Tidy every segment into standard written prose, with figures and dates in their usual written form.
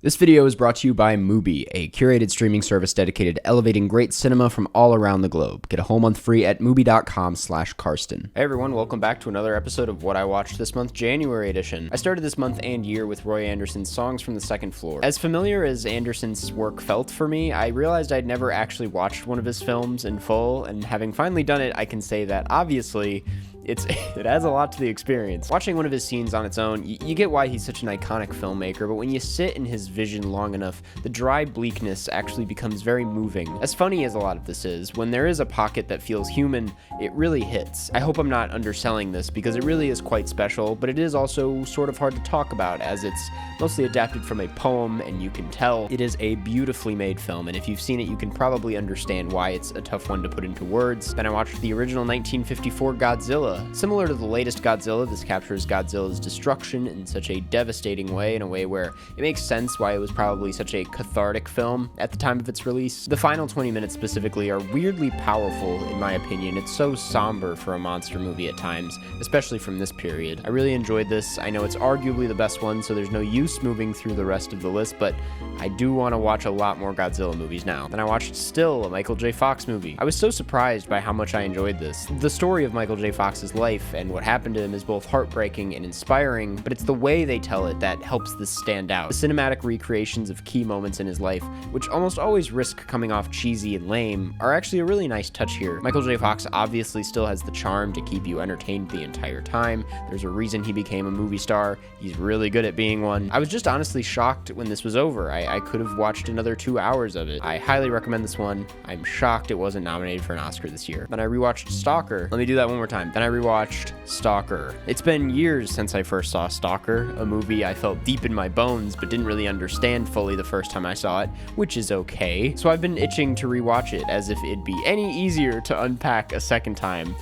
This video is brought to you by Mubi, a curated streaming service dedicated to elevating great cinema from all around the globe. Get a whole month free at Mubi.com/Karsten. Hey everyone, welcome back to another episode of What I Watched This Month, January edition. I started this month and year with Roy Andersson's Songs from the Second Floor. As familiar as Andersson's work felt for me, I realized I'd never actually watched one of his films in full, and having finally done it, I can say that obviously it adds a lot to the experience. Watching one of his scenes on its own, you get why he's such an iconic filmmaker, but when you sit in his vision long enough, the dry bleakness actually becomes very moving. As funny as a lot of this is, when there is a pocket that feels human, it really hits. I hope I'm not underselling this, because it really is quite special, but it is also sort of hard to talk about, as it's mostly adapted from a poem, and you can tell it is a beautifully made film, and if you've seen it, you can probably understand why it's a tough one to put into words. Then I watched the original 1954 Godzilla. Similar to the latest Godzilla, this captures Godzilla's destruction in such a devastating way, in a way where it makes sense why it was probably such a cathartic film at the time of its release. The final 20 minutes specifically are weirdly powerful, in my opinion. It's so somber for a monster movie at times, especially from this period. I really enjoyed this. I know it's arguably the best one, so there's no use moving through the rest of the list, but I do want to watch a lot more Godzilla movies now. Then I watched Still, a Michael J. Fox movie. I was so surprised by how much I enjoyed this. The story of Michael J. Fox's life and what happened to him is both heartbreaking and inspiring, but it's the way they tell it that helps this stand out. The cinematic recreations of key moments in his life, which almost always risk coming off cheesy and lame, are actually a really nice touch here. Michael J. Fox obviously still has the charm to keep you entertained the entire time. There's a reason he became a movie star. He's really good at being one. I was just honestly shocked when this was over. I could have watched another 2 hours of it. I highly recommend this one. I'm shocked it wasn't nominated for an Oscar this year. Then I rewatched Stalker. Let me do that one more time. Then I rewatched Stalker. It's been years since I first saw Stalker, a movie I felt deep in my bones but didn't really understand fully the first time I saw it, which is okay. So I've been itching to rewatch it, as if it'd be any easier to unpack a second time.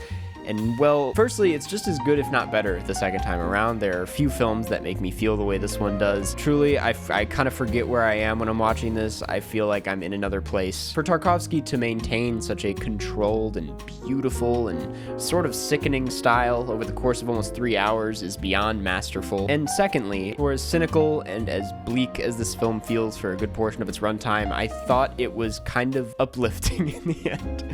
And, well, firstly, it's just as good if not better the second time around. There are few films that make me feel the way this one does. Truly, I kind of forget where I am when I'm watching this. I feel like I'm in another place. For Tarkovsky to maintain such a controlled and beautiful and sort of sickening style over the course of almost 3 hours is beyond masterful. And secondly, for as cynical and as bleak as this film feels for a good portion of its runtime, I thought it was kind of uplifting in the end.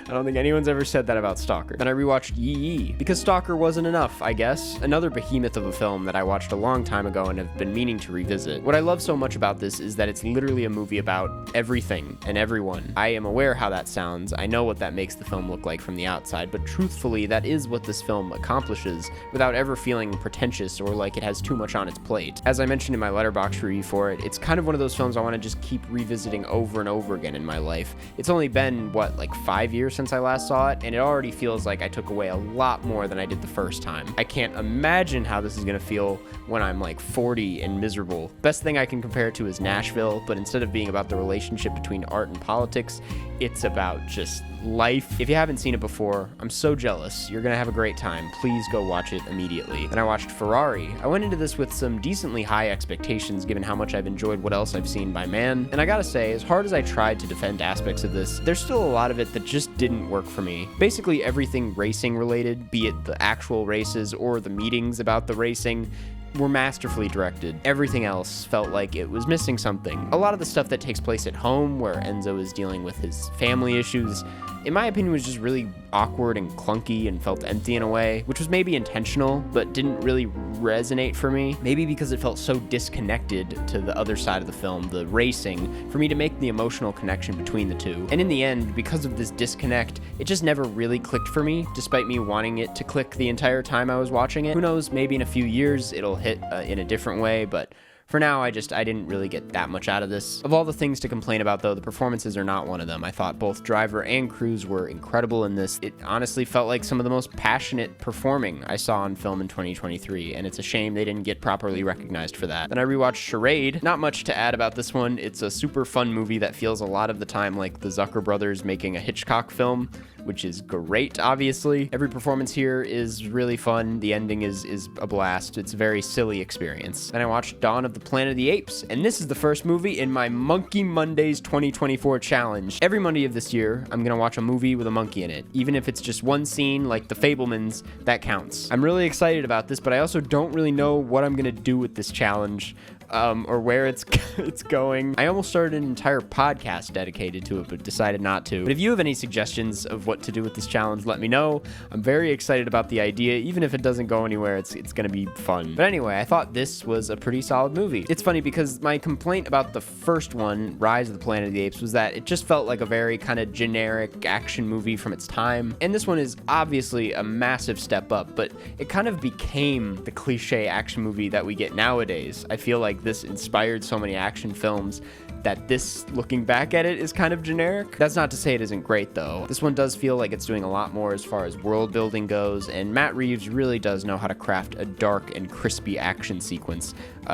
I don't think anyone's ever said that about Stalker. Then I rewatched Yi, because Stalker wasn't enough, I guess. Another behemoth of a film that I watched a long time ago and have been meaning to revisit. What I love so much about this is that it's literally a movie about everything and everyone. I am aware how that sounds. I know what that makes the film look like from the outside, but truthfully, that is what this film accomplishes without ever feeling pretentious or like it has too much on its plate. As I mentioned in my Letterboxd review for it, it's kind of one of those films I want to just keep revisiting over and over again in my life. It's only been, like 5 years since I last saw it, and it already feels like I took away a lot more than I did the first time. I can't imagine how this is gonna feel when I'm like 40 and miserable. Best thing I can compare it to is Nashville, but instead of being about the relationship between art and politics, it's about just life. If you haven't seen it before, I'm so jealous. You're gonna have a great time. Please go watch it immediately. Then I watched Ferrari. I went into this with some decently high expectations given how much I've enjoyed what else I've seen by Man, and I gotta say, as hard as I tried to defend aspects of this, there's still a lot of it that just didn't work for me. Basically everything racing related, be it the actual races or the meetings about the racing, were masterfully directed. Everything else felt like it was missing something. A lot of the stuff that takes place at home, where Enzo is dealing with his family issues, in my opinion was just really awkward and clunky and felt empty in a way, which was maybe intentional, but didn't really resonate for me. Maybe because it felt so disconnected to the other side of the film, the racing, for me to make the emotional connection between the two. And in the end, because of this disconnect, it just never really clicked for me, despite me wanting it to click the entire time I was watching it. Who knows, maybe in a few years it'll hit in a different way, but for now, I didn't really get that much out of this. Of all the things to complain about, though, the performances are not one of them. I thought both Driver and Cruise were incredible in this. It honestly felt like some of the most passionate performing I saw on film in 2023, and it's a shame they didn't get properly recognized for that. Then I rewatched Charade. Not much to add about this one. It's a super fun movie that feels a lot of the time like the Zucker brothers making a Hitchcock film, which is great, obviously. Every performance here is really fun. The ending is a blast. It's a very silly experience. Then I watched Dawn of the Planet of the Apes, and this is the first movie in my Monkey Mondays 2024 challenge. Every Monday of this year, I'm gonna watch a movie with a monkey in it. Even if it's just one scene, like The Fabelmans, that counts. I'm really excited about this, but I also don't really know what I'm gonna do with this challenge. or where it's it's going. I almost started an entire podcast dedicated to it, but decided not to. But if you have any suggestions of what to do with this challenge, let me know. I'm very excited about the idea. Even if it doesn't go anywhere, it's gonna be fun. But anyway, I thought this was a pretty solid movie. It's funny because my complaint about the first one, Rise of the Planet of the Apes, was that it just felt like a very kind of generic action movie from its time. And this one is obviously a massive step up, but it kind of became the cliche action movie that we get nowadays. I feel like this inspired so many action films that this, looking back at it, is kind of generic. That's not to say it isn't great, though. This one does feel like it's doing a lot more as far as world building goes, and Matt Reeves really does know how to craft a dark and crispy action sequence.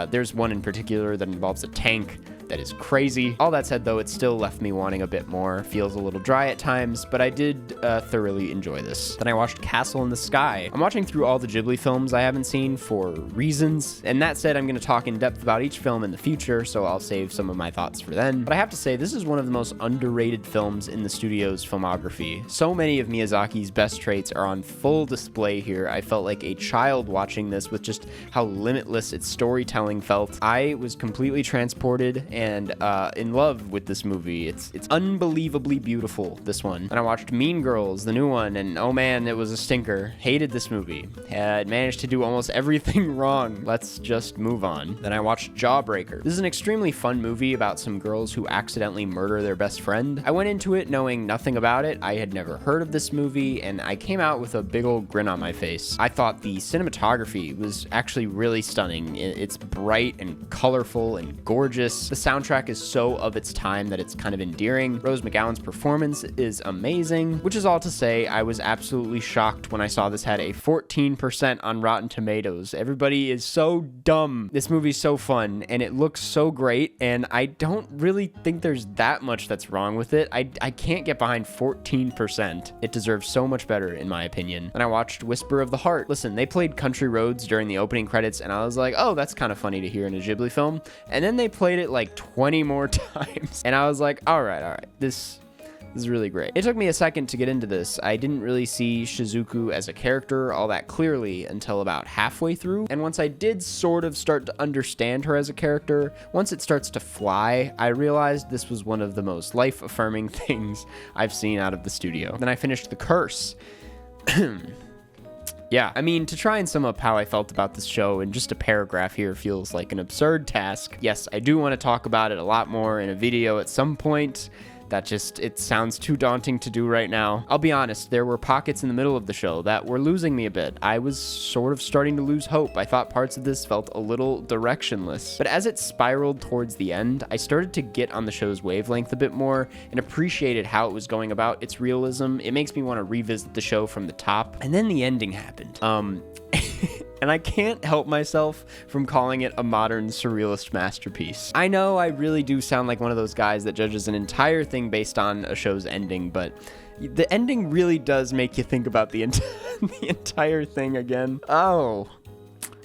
There's one in particular that involves a tank that is crazy. All that said, though, it still left me wanting a bit more. Feels a little dry at times, but I did thoroughly enjoy this. Then I watched Castle in the Sky. I'm watching through all the Ghibli films I haven't seen for reasons, and that said, I'm going to talk in depth about each film in the future, so I'll save some of my thoughts for then. But I have to say, this is one of the most underrated films in the studio's filmography. So many of Miyazaki's best traits are on full display here. I felt like a child watching this with just how limitless its storytelling felt. I was completely transported and in love with this movie. It's unbelievably beautiful, this one. And I watched Mean Girls, the new one, and oh man, it was a stinker. Hated this movie. It managed to do almost everything wrong. Let's just move on. Then I watched Jawbreaker. This is an extremely fun movie about some girls who accidentally murder their best friend. I went into it knowing nothing about it. I had never heard of this movie, and I came out with a big old grin on my face. I thought the cinematography was actually really stunning. It's bright and colorful and gorgeous. The soundtrack is so of its time that it's kind of endearing. Rose McGowan's performance is amazing, which is all to say I was absolutely shocked when I saw this had a 14% on Rotten Tomatoes. Everybody is so dumb. This movie's so fun, and it looks so great, and I don't really think there's that much that's wrong with it. I can't get behind 14%. It deserves so much better, in my opinion. And I watched Whisper of the Heart. Listen, they played Country Roads during the opening credits, and I was like, oh, that's kind of funny to hear in a Ghibli film. And then they played it like 20 more times, and I was like, all right, this is really great. It took me a second to get into this. I didn't really see Shizuku as a character all that clearly until about halfway through, and once I did sort of start to understand her as a character, once it starts to fly, I realized this was one of the most life-affirming things I've seen out of the studio. Then I finished The Curse. Yeah, I mean, to try and sum up how I felt about this show in just a paragraph here feels like an absurd task. Yes, I do want to talk about it a lot more in a video at some point. It sounds too daunting to do right now. I'll be honest, there were pockets in the middle of the show that were losing me a bit. I was sort of starting to lose hope. I thought parts of this felt a little directionless. But as it spiraled towards the end, I started to get on the show's wavelength a bit more and appreciated how it was going about its realism. It makes me want to revisit the show from the top. And then the ending happened. And I can't help myself from calling it a modern surrealist masterpiece. I know I really do sound like one of those guys that judges an entire thing based on a show's ending, but the ending really does make you think about the entire thing again. Oh,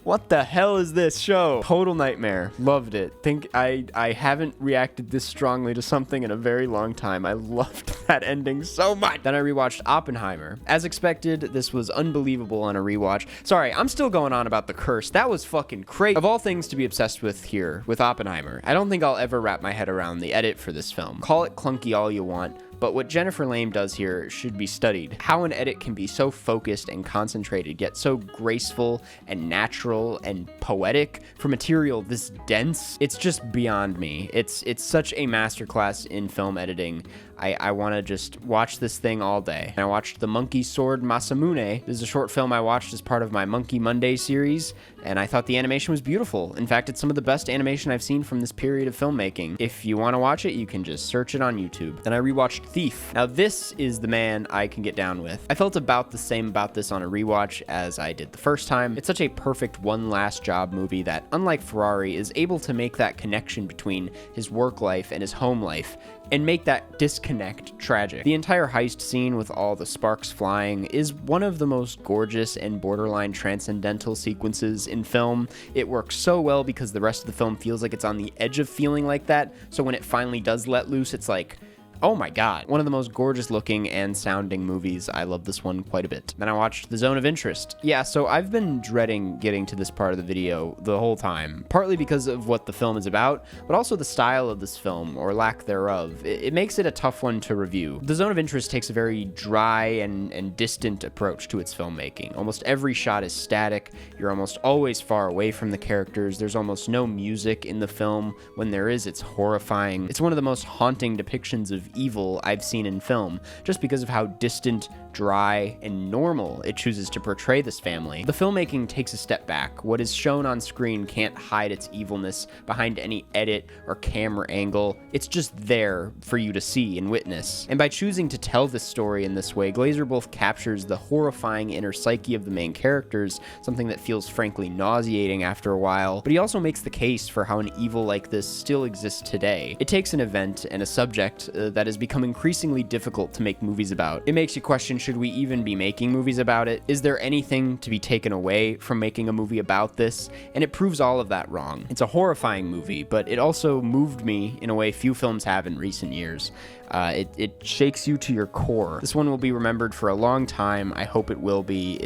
what the hell is this show? Total nightmare. Loved it. Think I haven't reacted this strongly to something in a very long time. I loved that ending so much. Then I rewatched Oppenheimer. As expected, this was unbelievable on a rewatch. Sorry, I'm still going on about The Curse. That was fucking crazy. Of all things to be obsessed with here, with Oppenheimer, I don't think I'll ever wrap my head around the edit for this film. Call it clunky all you want, but what Jennifer Lame does here should be studied. How an edit can be so focused and concentrated, yet so graceful and natural and poetic for material this dense, it's just beyond me. It's such a masterclass in film editing. I want to just watch this thing all day. And I watched The Monkey Sword Masamune. This is a short film I watched as part of my Monkey Monday series, and I thought the animation was beautiful. In fact, it's some of the best animation I've seen from this period of filmmaking. If you want to watch it, you can just search it on YouTube. Then I rewatched Thief. Now this is the man I can get down with. I felt about the same about this on a rewatch as I did the first time. It's such a perfect one last job movie that, unlike Ferrari, is able to make that connection between his work life and his home life and make that disconnect tragic. The entire heist scene with all the sparks flying is one of the most gorgeous and borderline transcendental sequences in film. It works so well because the rest of the film feels like it's on the edge of feeling like that, so when it finally does let loose, it's like, Oh my god, one of the most gorgeous looking and sounding movies. I love this one quite a bit. Then I watched The Zone of Interest. Yeah, so I've been dreading getting to this part of the video the whole time, partly because of what the film is about, but also the style of this film, or lack thereof. It makes it a tough one to review. The Zone of Interest takes a very dry and distant approach to its filmmaking. Almost every shot is static. You're almost always far away from the characters. There's almost no music in the film. When there is, it's horrifying. It's one of the most haunting depictions of evil I've seen in film, just because of how distant, dry, and normal it chooses to portray this family. The filmmaking takes a step back. What is shown on screen can't hide its evilness behind any edit or camera angle. It's just there for you to see and witness. And by choosing to tell this story in this way, Glazer both captures the horrifying inner psyche of the main characters, something that feels frankly nauseating after a while, but he also makes the case for how an evil like this still exists today. It takes an event and a subject that has become increasingly difficult to make movies about. It makes you question, should we even be making movies about it? Is there anything to be taken away from making a movie about this? And it proves all of that wrong. It's a horrifying movie, but it also moved me in a way few films have in recent years. It shakes you to your core. This one will be remembered for a long time. I hope it will be.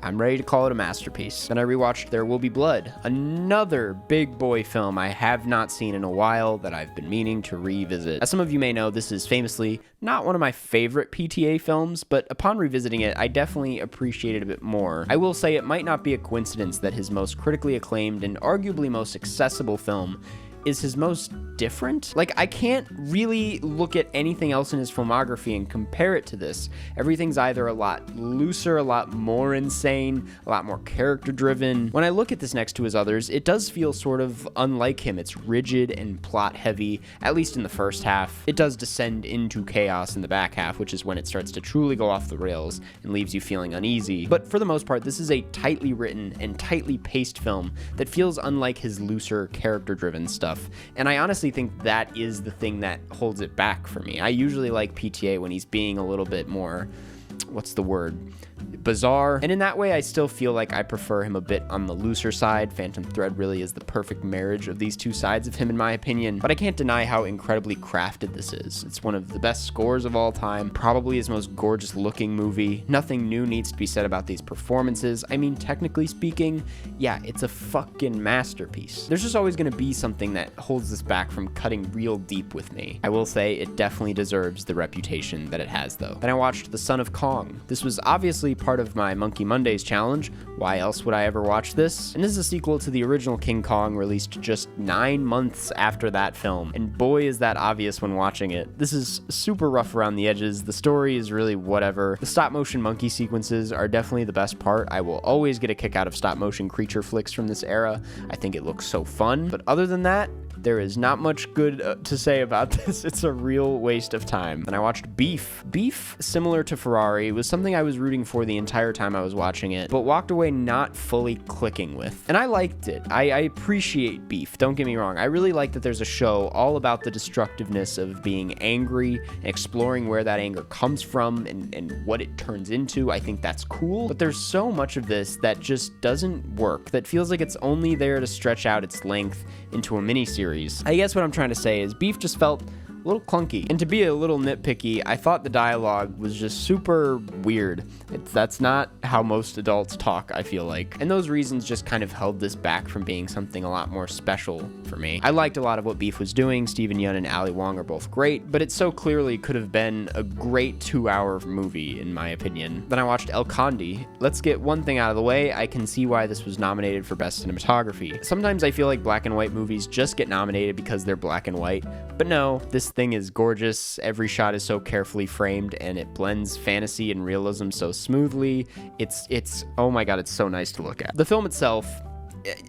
I'm ready to call it a masterpiece. Then I rewatched There Will Be Blood, another big boy film I have not seen in a while that I've been meaning to revisit. As some of you may know, this is famously not one of my favorite PTA films, but upon revisiting it, I definitely appreciate it a bit more. I will say it might not be a coincidence that his most critically acclaimed and arguably most accessible film is his most different. Like, I can't really look at anything else in his filmography and compare it to this. Everything's either a lot looser, a lot more insane, a lot more character driven. When I look at this next to his others, it does feel sort of unlike him. It's rigid and plot heavy, at least in the first half. It does descend into chaos in the back half, which is when it starts to truly go off the rails and leaves you feeling uneasy. But for the most part, this is a tightly written and tightly paced film that feels unlike his looser, character driven stuff. And I honestly think that is the thing that holds it back for me. I usually like PTA when he's being a little bit more, what's the word? Bizarre. And in that way, I still feel like I prefer him a bit on the looser side. Phantom Thread really is the perfect marriage of these two sides of him, in my opinion. But I can't deny how incredibly crafted this is. It's one of the best scores of all time, probably his most gorgeous looking movie. Nothing new needs to be said about these performances. I mean, technically speaking, yeah, it's a fucking masterpiece. There's just always going to be something that holds this back from cutting real deep with me. I will say it definitely deserves the reputation that it has, though. Then I watched The Son of Kong. This was obviously part of my Monkey Mondays challenge. Why else would I ever watch this? And this is a sequel to the original King Kong, released just 9 months after that film. And boy, is that obvious when watching it. This is super rough around the edges. The story is really whatever. The stop motion monkey sequences are definitely the best part. I will always get a kick out of stop motion creature flicks from this era. I think it looks so fun. But other than that, there is not much good to say about this. It's a real waste of time. And I watched Beef. Beef, similar to Ferrari, was something I was rooting for the entire time I was watching it, but walked away not fully clicking with. And I liked it. I appreciate Beef, don't get me wrong. I really like that there's a show all about the destructiveness of being angry and exploring where that anger comes from and what it turns into. I think that's cool. But there's so much of this that just doesn't work, that feels like it's only there to stretch out its length into a miniseries. I guess what I'm trying to say is Beef just felt a little clunky. And to be a little nitpicky, I thought the dialogue was just super weird. That's not how most adults talk, I feel like. And those reasons just kind of held this back from being something a lot more special for me. I liked a lot of what Beef was doing. Steven Yeun and Ali Wong are both great, but it so clearly could have been a great 2-hour movie, in my opinion. Then I watched El Condi. Let's get one thing out of the way. I can see why this was nominated for Best Cinematography. Sometimes I feel like black and white movies just get nominated because they're black and white, but no, this thing is gorgeous. Every shot is so carefully framed and it blends fantasy and realism so smoothly. It's oh my god, it's so nice to look at. The film itself,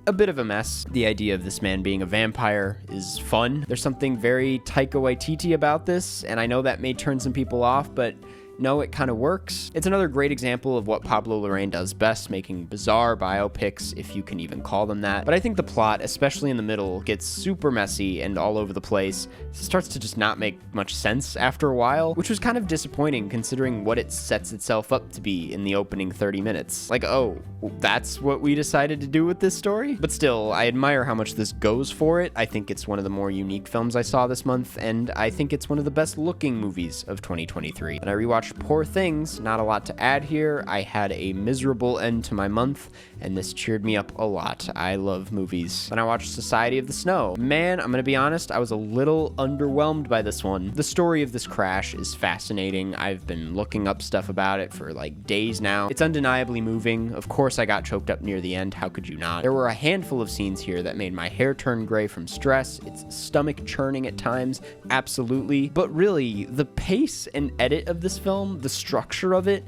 a bit of a mess. The idea of this man being a vampire is fun. There's something very Taika Waititi about this, and I know that may turn some people off, but No, it kind of works. It's another great example of what Pablo Larraín does best, making bizarre biopics, if you can even call them that. But I think the plot, especially in the middle, gets super messy and all over the place. It starts to just not make much sense after a while, which was kind of disappointing considering what it sets itself up to be in the opening 30 minutes. Like, oh, that's what we decided to do with this story? But still, I admire how much this goes for it. I think it's one of the more unique films I saw this month, and I think it's one of the best looking movies of 2023. And I rewatched Poor Things, not a lot to add here. I had a miserable end to my month, and this cheered me up a lot. I love movies. Then I watched Society of the Snow. Man, I'm gonna be honest, I was a little underwhelmed by this one. The story of this crash is fascinating. I've been looking up stuff about it for like days now. It's undeniably moving. Of course I got choked up near the end, how could you not? There were a handful of scenes here that made my hair turn gray from stress. It's stomach churning at times, absolutely. But really, the pace and edit of this film, the structure of it,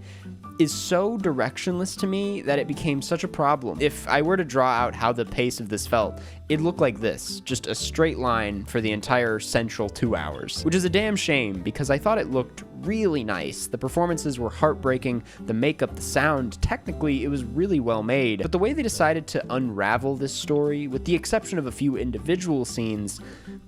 is so directionless to me that it became such a problem. If I were to draw out how the pace of this felt, it looked like this, just a straight line for the entire central 2 hours, which is a damn shame because I thought it looked really nice. The performances were heartbreaking, the makeup, the sound, technically it was really well made, but the way they decided to unravel this story, with the exception of a few individual scenes,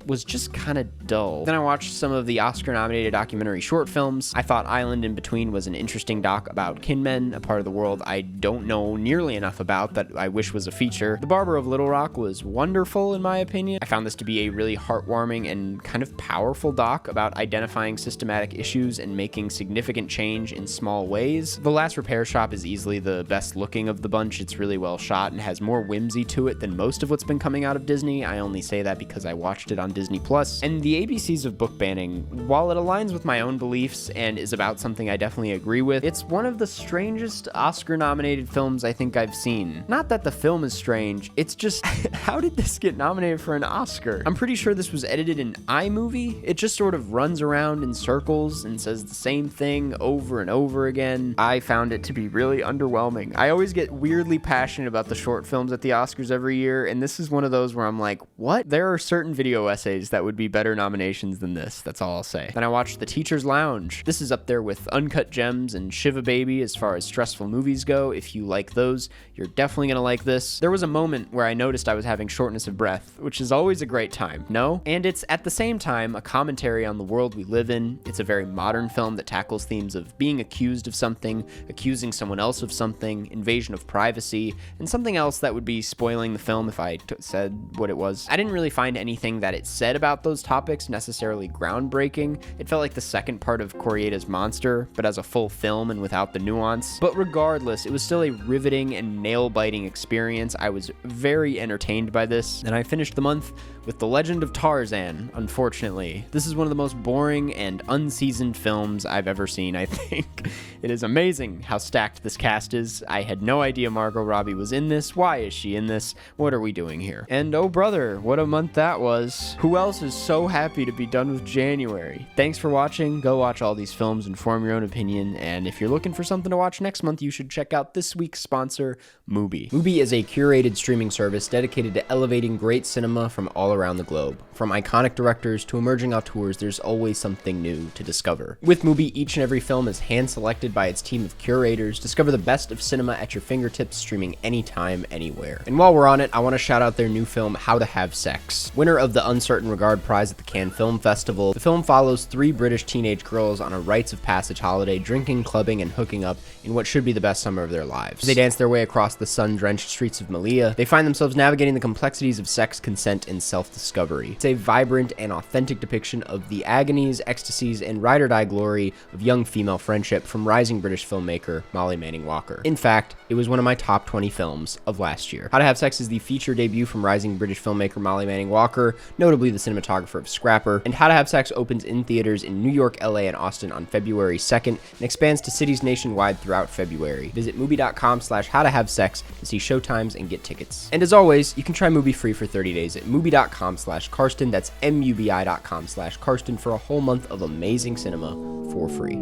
was just kind of dull. Then I watched some of the Oscar-nominated documentary short films. I thought Island in Between was an interesting doc about Kinmen, a part of the world I don't know nearly enough about that I wish was a feature. The Barber of Little Rock was wonderful in my opinion. I found this to be a really heartwarming and kind of powerful doc about identifying systematic issues and making significant change in small ways. The Last Repair Shop is easily the best looking of the bunch. It's really well shot and has more whimsy to it than most of what's been coming out of Disney. I only say that because I watched it on Disney Plus. And the ABCs of book banning, while it aligns with my own beliefs and is about something I definitely agree with, it's one of the strangest Oscar-nominated films I think I've seen. Not that the film is strange, it's just, how did this get nominated for an Oscar? I'm pretty sure this was edited in iMovie. It just sort of runs around in circles and says the same thing over and over again. I found it to be really underwhelming. I always get weirdly passionate about the short films at the Oscars every year, and this is one of those where I'm like, what? There are certain video essays that would be better nominations than this. That's all I'll say. Then I watched The Teacher's Lounge. This is up there with Uncut Gems and Shiva Baby as far as stressful movies go. If you like those, you're definitely gonna like this. There was a moment where I noticed I was having shortness of breath, which is always a great time, no? And it's at the same time a commentary on the world we live in. It's a very modern film that tackles themes of being accused of something, accusing someone else of something, invasion of privacy, and something else that would be spoiling the film if I said what it was. I didn't really find anything that it said about those topics necessarily groundbreaking. It felt like the second part of Corietta's Monster, but as a full film and without the nuance. But regardless, it was still a riveting and nail-biting experience. I was very entertained by this, and I finished the month with The Legend of Tarzan, unfortunately. This is one of the most boring and unseasoned films I've ever seen, I think. It is amazing how stacked this cast is. I had no idea Margot Robbie was in this. Why is she in this? What are we doing here? And oh brother, what a month that was. Who else is so happy to be done with January? Thanks for watching. Go watch all these films and form your own opinion. And if you're looking for something to watch next month, you should check out this week's sponsor, Mubi. Mubi is a curated streaming service dedicated to elevating great cinema from all around the globe. From iconic directors to emerging auteurs, there's always something new to discover. With Mubi, each and every film is hand-selected by its team of curators. Discover the best of cinema at your fingertips, streaming anytime, anywhere. And while we're on it, I want to shout out their new film, How to Have Sex. Winner of the Uncertain Regard Prize at the Cannes Film Festival, the film follows 3 British teenage girls on a rites of passage holiday, drinking, clubbing, and hooking up in what should be the best summer of their lives. As they dance their way across the sun-drenched streets of Malia, they find themselves navigating the complexities of sex, consent, and self-discovery. It's a vibrant and authentic depiction of the agonies, ecstasies, and ride-or-die glory of young female friendship from rising British filmmaker Molly Manning Walker. In fact, it was one of my top 20 films of last year. How to Have Sex is the feature debut from rising British filmmaker Molly Manning Walker, notably the cinematographer of Scrapper, and How to Have Sex opens in theaters in New York, LA, and Austin on February 2nd and expands to cities nationwide throughout February. Visit Mubi.com/howtohavesex to see showtimes and get tickets. And as always, you can try Mubi free for 30 days at Mubi.com/Karsten. That's MUBI.com/Karsten for a whole month of amazing cinema for free.